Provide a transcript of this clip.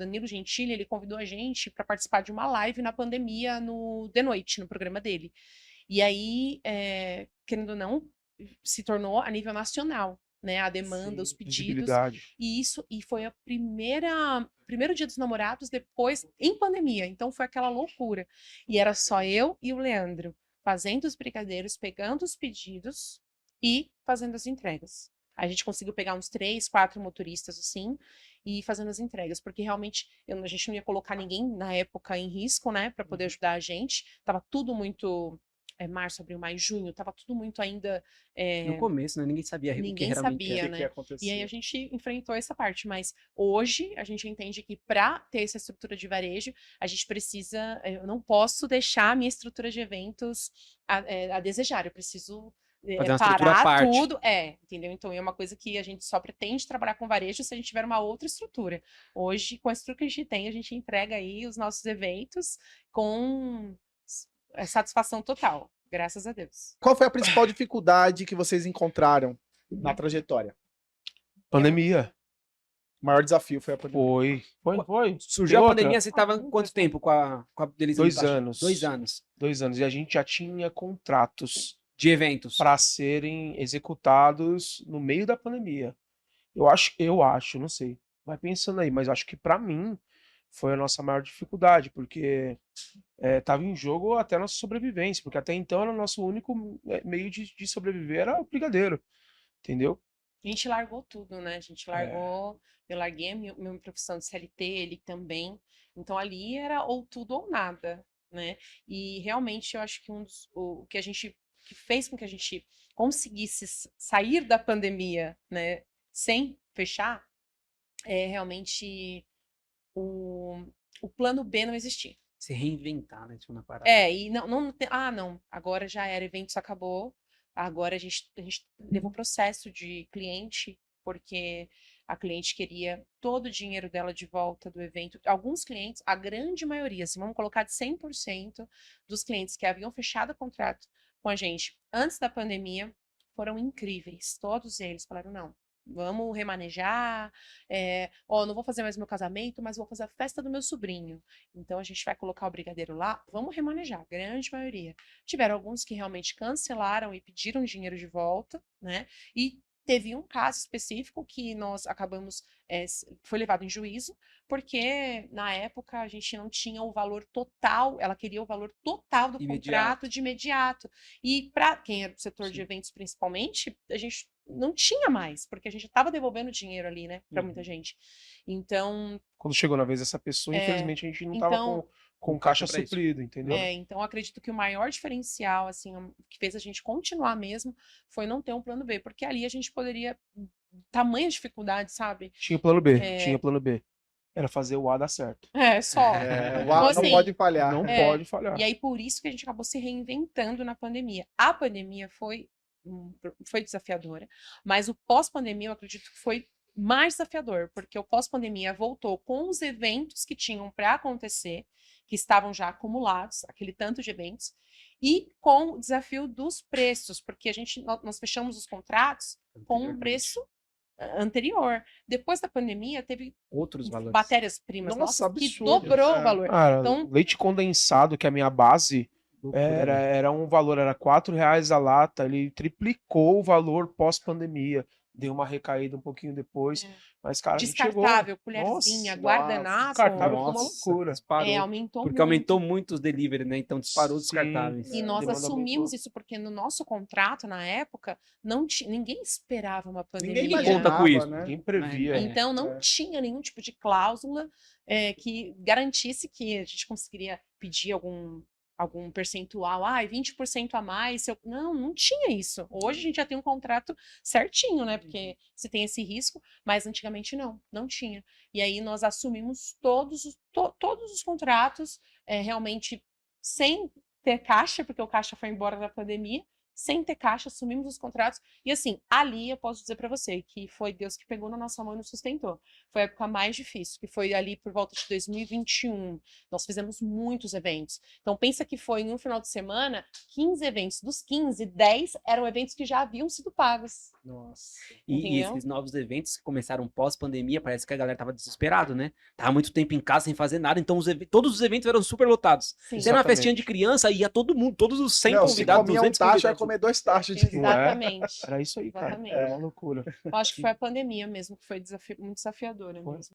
Danilo Gentili, ele convidou a gente para participar de uma live na pandemia de noite, no programa dele. E aí, querendo ou não, se tornou a nível nacional, né? A demanda, os Sim, pedidos. visibilidade. E foi a primeiro dia dos namorados depois, em pandemia. Então foi aquela loucura. E era só eu e o Leandro fazendo os brigadeiros, pegando os pedidos e fazendo as entregas. A gente conseguiu pegar uns 3, 4 motoristas assim e fazendo as entregas, porque realmente a gente não ia colocar ninguém na época em risco, né, para poder ajudar a gente. Tava tudo muito março, abril, maio, junho, tava tudo muito ainda. No começo, né? Ninguém sabia o que Ninguém realmente sabia, era. O que né? E aí a acontecia. gente enfrentou essa parte, mas hoje a gente entende que para ter essa estrutura de varejo, a gente precisa. Eu não posso deixar a minha estrutura de eventos a desejar, eu preciso Fazer uma estrutura à parar parte. tudo, entendeu? Então é uma coisa que a gente só pretende trabalhar com varejo se a gente tiver uma outra estrutura. Hoje, com a estrutura que a gente tem, a gente entrega aí os nossos eventos com satisfação total, graças a Deus. Qual foi a principal dificuldade que vocês encontraram na trajetória? Pandemia. O maior desafio foi a pandemia. Foi. Surgiu Tem a outra? pandemia, você estava quanto tempo com a Delícia 2 Peixe? anos. 2 anos 2 anos. E a gente já tinha contratos de eventos. para serem executados no meio da pandemia. Eu acho, não sei. Vai pensando aí, mas acho que para mim foi a nossa maior dificuldade, porque estava em jogo até a nossa sobrevivência, porque até então era o nosso único meio de sobreviver era o brigadeiro, entendeu? A gente largou tudo, né? A gente largou, eu larguei a minha profissão de CLT, ele também. Então ali era ou tudo ou nada, né? E realmente eu acho que o que a gente que fez com que a gente conseguisse sair da pandemia, né, sem fechar, é realmente o plano B não existir. Se reinventar, né? Tipo, na parada. E não, agora já era, eventos acabou, agora a gente levou processo de cliente, porque a cliente queria todo o dinheiro dela de volta do evento. Alguns clientes, a grande maioria, assim, vamos colocar de 100% dos clientes que haviam fechado o contrato com a gente antes da pandemia, foram incríveis. Todos eles falaram, não, vamos remanejar, não vou fazer mais meu casamento, mas vou fazer a festa do meu sobrinho. Então a gente vai colocar o brigadeiro lá, vamos remanejar, grande maioria. Tiveram alguns que realmente cancelaram e pediram dinheiro de volta, né? E teve um caso específico que nós acabamos, foi levado em juízo, porque na época a gente não tinha o valor total, ela queria o valor total do contrato de imediato. E para quem era do setor de eventos principalmente, a gente não tinha mais, porque a gente estava devolvendo dinheiro ali, né, para muita gente. Então, quando chegou na vez dessa pessoa, infelizmente a gente não estava com caixa suprido, entendeu? Então eu acredito que o maior diferencial, assim, que fez a gente continuar mesmo, foi não ter um plano B, porque ali a gente poderia, tamanha dificuldade, sabe? Tinha plano B, tinha plano B. Era fazer o A dar certo. Só. O Então, A assim, não pode falhar. Não pode falhar. E aí por isso que a gente acabou se reinventando na pandemia. A pandemia foi desafiadora, mas o pós-pandemia eu acredito que foi mais desafiador, porque o pós-pandemia voltou com os eventos que tinham para acontecer, que estavam já acumulados, aquele tanto de eventos, e com o desafio dos preços, porque nós fechamos os contratos com um preço anterior. Depois da pandemia, teve outros valores. Matérias-primas Nossa, que absurdo. dobrou o valor. Cara, Então, leite condensado, que é a minha base, era um valor, era R$ 4 a lata, ele triplicou o valor pós-pandemia. Deu uma recaída um pouquinho depois, mas, cara, a gente chegou... descartável, colherzinha, guardanapo. Descartável foi uma loucura. Disparou. Aumentou porque muito. aumentou muito os delivery, né? Então disparou os Sim. descartáveis. E nós demanda assumimos aumentou. isso porque no nosso contrato, na época, ninguém esperava uma pandemia. Ninguém Ninguém conta com isso. né? Ninguém previa. Então não tinha nenhum tipo de cláusula que garantisse que a gente conseguiria pedir algum percentual, 20% a mais. Não tinha isso. Hoje a gente já tem um contrato certinho, né? Porque você tem esse risco, mas antigamente não tinha. E aí nós assumimos todos os contratos realmente sem ter caixa, porque o caixa foi embora da pandemia, sem ter caixa, assumimos os contratos. E assim, ali eu posso dizer para você que foi Deus que pegou na nossa mão e nos sustentou. Foi a época mais difícil, que foi ali por volta de 2021. Nós fizemos muitos eventos. Então pensa que foi em um final de semana, 15 eventos. Dos 15, 10 eram eventos que já haviam sido pagos. Nossa. E Entendeu? esses novos eventos que começaram pós-pandemia, parece que a galera tava desesperado, né? Tava muito tempo em casa sem fazer nada, então todos os eventos eram super lotados. Sim. Se era uma Exatamente. festinha de criança, ia todo mundo, todos os 100 Não, se convidados, comia um 200 tacho, ia convidados. comer 2 tachos de Exatamente. Era isso aí, cara. Exatamente. Era uma loucura. Eu acho que foi a pandemia mesmo que foi muito desafiadora Foi. mesmo.